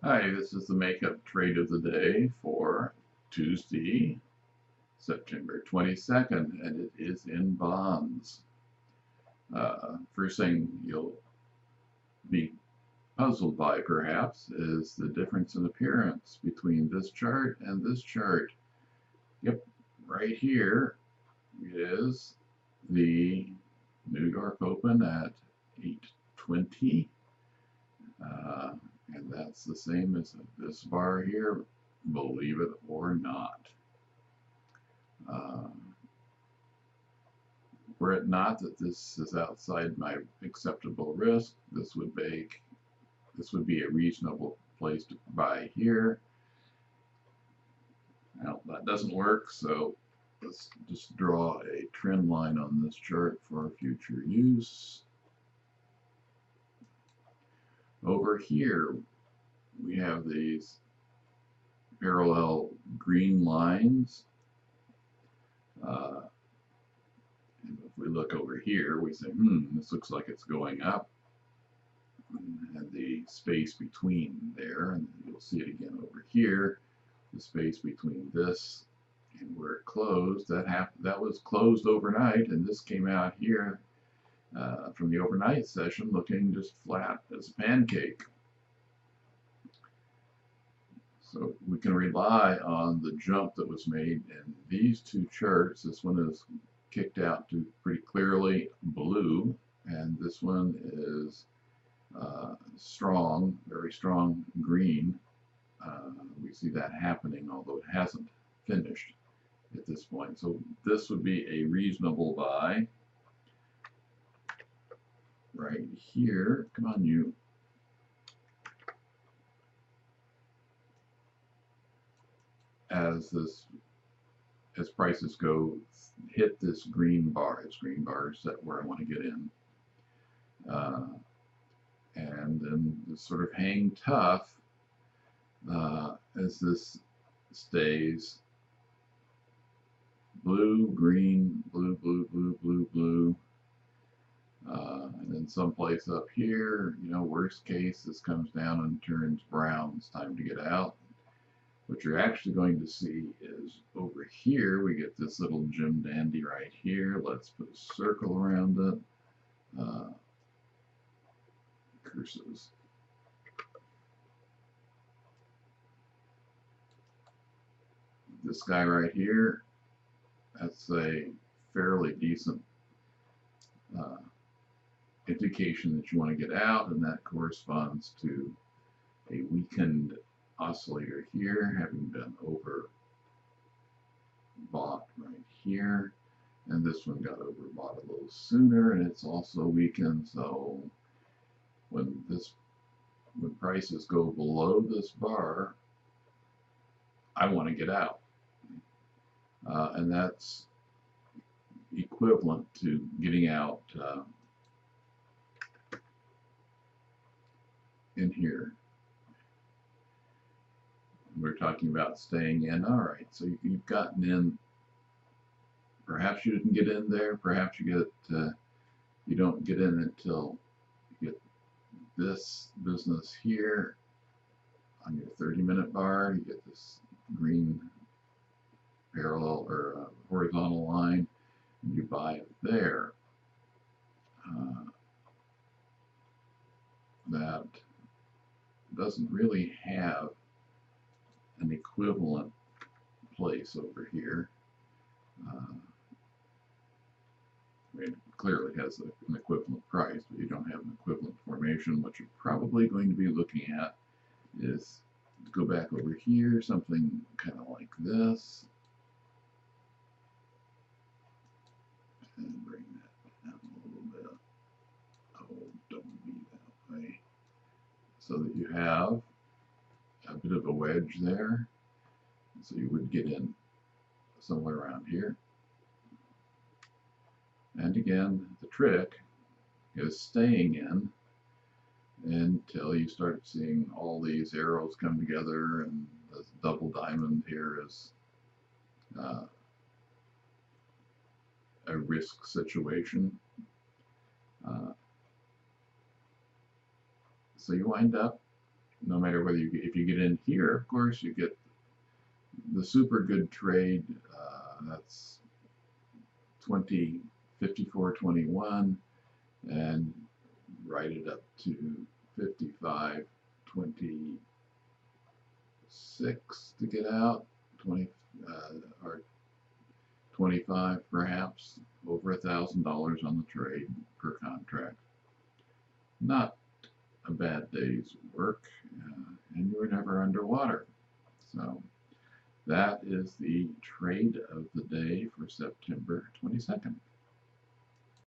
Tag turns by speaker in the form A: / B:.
A: Hi, this is the makeup trade of the day for Tuesday, September 22nd, and it is in bonds. First thing you'll be puzzled by, perhaps, is the difference in appearance between this chart and this chart. Yep, right here is the New York Open at 8:20, uh, and that's the same as this bar here, believe it or not. Um, Were it not that this is outside my acceptable risk, this would be a reasonable place to buy here. Now that doesn't work, so let's just draw a trend line on this chart for future use. Over here, we have these parallel green lines. And if we look over here, we say, this looks like it's going up. And the space between there, and you'll see it again over here, the space between this and where it closed, that was closed overnight, and this came out here from the overnight session looking just flat as a pancake. So we can rely on the jump that was made in these two charts. This one is kicked out to pretty clearly blue, and this one is strong, very strong green. We see that happening, although it hasn't finished at this point. So this would be a reasonable buy right here. Come on, you. As prices go, hit this green bar. This green bar is set where I want to get in. And then just sort of hang tough as this stays blue, green, blue, blue, blue, blue, blue. And then someplace up here, worst case, this comes down and turns brown. It's time to get out. What you're actually going to see is over here, we get this little Jim Dandy right here. Let's put a circle around it. Curses. This guy right here, that's a fairly decent indication that you want to get out, and that corresponds to a weakened oscillator here, having been overbought right here. And this one got overbought a little sooner, and it's also weakened. So when prices go below this bar, I want to get out. And that's equivalent to getting out in here. We're talking about staying in. All right, so you've gotten in. Perhaps you didn't get in there. Perhaps you don't get in until you get this business here on your 30-minute bar. You get this green parallel or horizontal line, and you buy it there. That doesn't really have an equivalent place over here. It clearly has an equivalent price, but you don't have an equivalent formation. What you're probably going to be looking at is to go back over here, something kind of like this, and bring that down a little bit. Oh, don't be that way. So that you have a bit of a wedge there. So you would get in somewhere around here. And again, the trick is staying in until you start seeing all these arrows come together, and this double diamond here is a risk situation. So you wind up no matter whether if you get in here, of course, you get the super good trade. That's 20.54.21, and write it up to 55.26 to get out. 20 or 25 perhaps, over $1,000 on the trade per contract. Not a bad day's work, and you were never underwater. So that is the trade of the day for September 22nd.